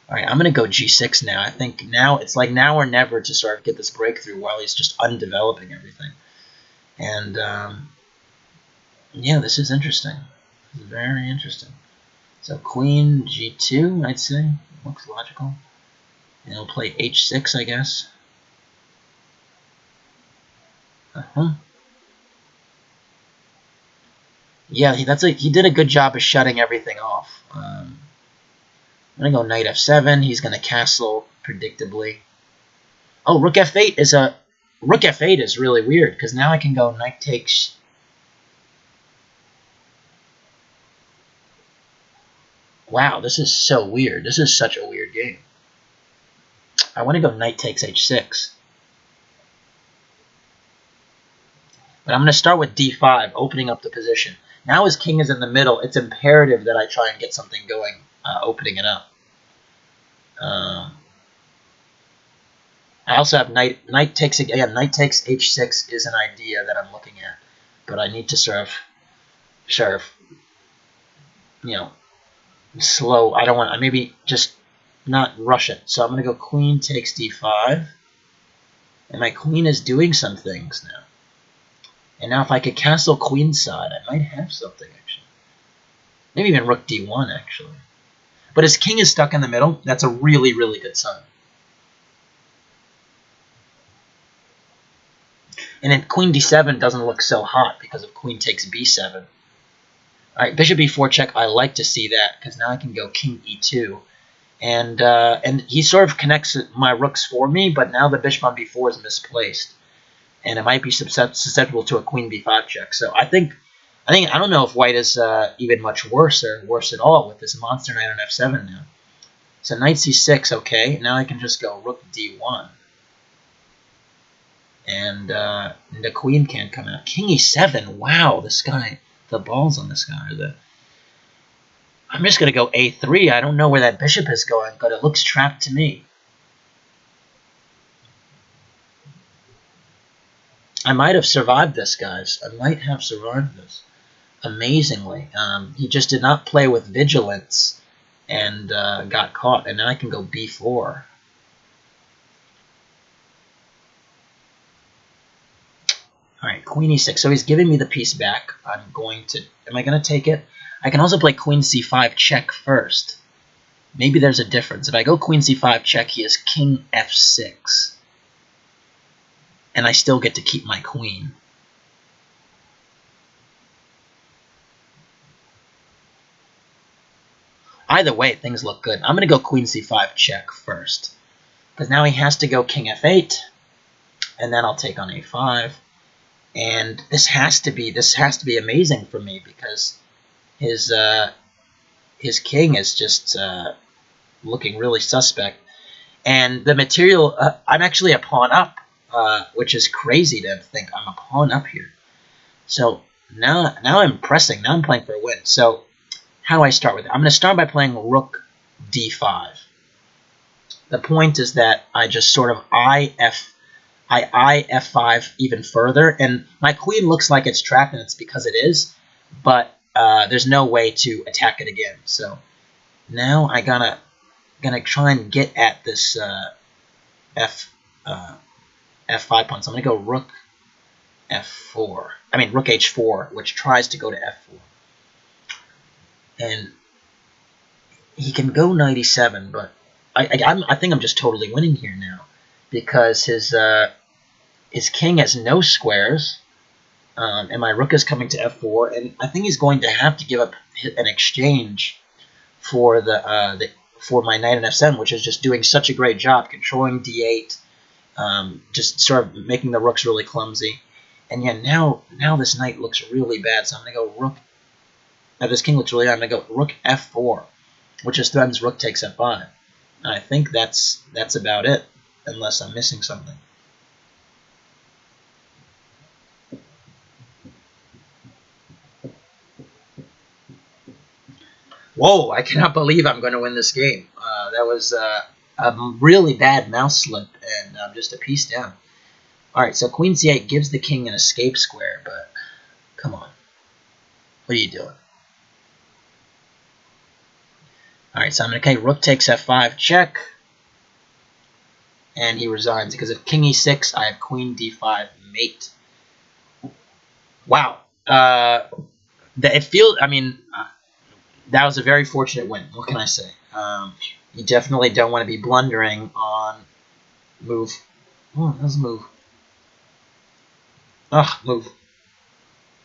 Speaker 1: Alright, I'm going to go g6 now. I think now it's like now or never to sort of get this breakthrough while he's just undeveloping everything. And, yeah, this is interesting. This is very interesting. So queen g2, I'd say. Looks logical. And he'll play h6, I guess. Yeah, he did a good job of shutting everything off. I'm going to go knight f7. He's going to castle, predictably. Oh, rook f8 is Rook f8 is really weird, because now I can go knight takes... Wow, this is so weird. This is such a weird game. I want to go knight takes h6. But I'm going to start with d5, opening up the position. Now his king is in the middle. It's imperative that I try and get something going, opening it up. I also have knight takes h6 is an idea that I'm looking at, but I need to sort of, you know, slow. I don't want. Maybe just not rush it. So I'm going to go queen takes d5, and my queen is doing some things now. And now if I could castle queenside, I might have something actually. Maybe even rook d1 actually. But his king is stuck in the middle. That's a really, really good sign. And then queen d7 doesn't look so hot because of queen takes b7. All right, bishop e4 check. I like to see that because now I can go king e2. And he sort of connects my rooks for me, but now the bishop on b4 is misplaced. And it might be susceptible to a queen b5 check. So I don't know if white is even much worse or worse at all with this monster knight on f7 now. So knight c6, okay. Now I can just go rook d1. And the queen can't come out. King e7, wow, this guy, the balls on this guy. I'm just going to go a3. I don't know where that bishop is going, but it looks trapped to me. I might have survived this, guys. I might have survived this. Amazingly. He just did not play with vigilance and got caught. And then I can go b4. Alright, queen e6. So he's giving me the piece back. Am I going to take it? I can also play queen c5 check first. Maybe there's a difference. If I go queen c5 check, he has king f6. And I still get to keep my queen. Either way, things look good. I'm going to go queen c5 check first. Because now he has to go king f8. And then I'll take on a5. And this has to be amazing for me because his king is just looking really suspect. And the material, I'm actually a pawn up, which is crazy to think I'm a pawn up here. So now I'm pressing. Now I'm playing for a win. So how do I start with it? I'm going to start by playing rook d5. The point is that I just sort of eye f5 even further, and my queen looks like it's trapped, and it's because it is, but there's no way to attack it again. So now I gonna try and get at this f5 pawn. So I'm gonna go rook f4. I mean rook h4, which tries to go to f4, and he can go knight e7, but I think I'm just totally winning here now because his king has no squares, and my rook is coming to f4, and I think he's going to have to give up an exchange for for my knight in f7, which is just doing such a great job controlling d8, just sort of making the rooks really clumsy. And yeah, now this knight looks really bad, so I'm gonna go rook. Now this king looks really bad. I'm gonna go rook f4, which just threatens rook takes f5. And I think that's about it, unless I'm missing something. Whoa, I cannot believe I'm going to win this game. That was a really bad mouse slip, and I'm just a piece down. Alright, so queen c8 gives the king an escape square, but come on. What are you doing? Alright, so I'm going to, okay, rook takes f5, check. And he resigns, because if king e6, I have queen d5, mate. Wow. It feels, I mean, that was a very fortunate win. What can I say? You definitely don't want to be blundering on move. Oh, let's move. Ugh, move.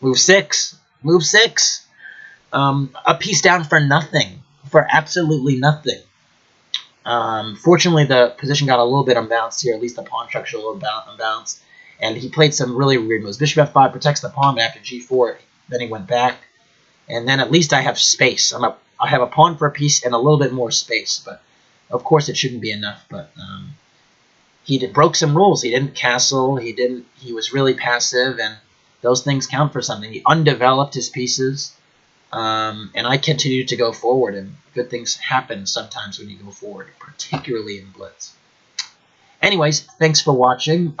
Speaker 1: Move 6. Move 6. A piece down for nothing. For absolutely nothing. Fortunately, the position got a little bit unbalanced here. At least the pawn structure a little unbalanced. And he played some really weird moves. Bishop f5 protects the pawn, but after g4, then he went back. And then at least I have space. I have a pawn for a piece and a little bit more space. But of course, it shouldn't be enough. But he broke some rules. He didn't castle. He was really passive, and those things count for something. He undeveloped his pieces, and I continued to go forward. And good things happen sometimes when you go forward, particularly in Blitz. Anyways, thanks for watching.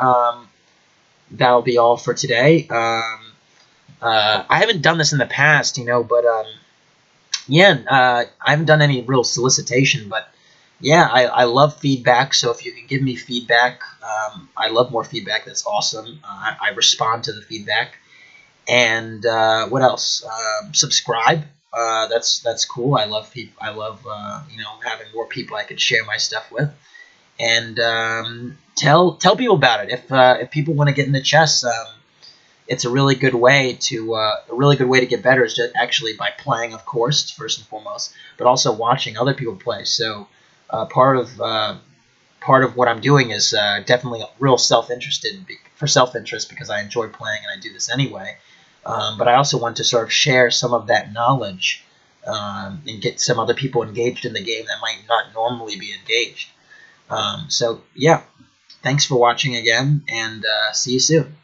Speaker 1: That'll be all for today. I haven't done this in the past, but yeah, I haven't done any real solicitation, but yeah, I love feedback. So if you can give me feedback, I love more feedback. That's awesome. I respond to the feedback. And what else? Subscribe. That's cool. I love having more people I could share my stuff with. And tell people about it. If people want to get into chess, it's a really good way to get better is just actually by playing, of course, first and foremost, but also watching other people play. So part of what I'm doing is definitely real self-interest because I enjoy playing and I do this anyway. But I also want to sort of share some of that knowledge and get some other people engaged in the game that might not normally be engaged. So yeah, thanks for watching again, and see you soon.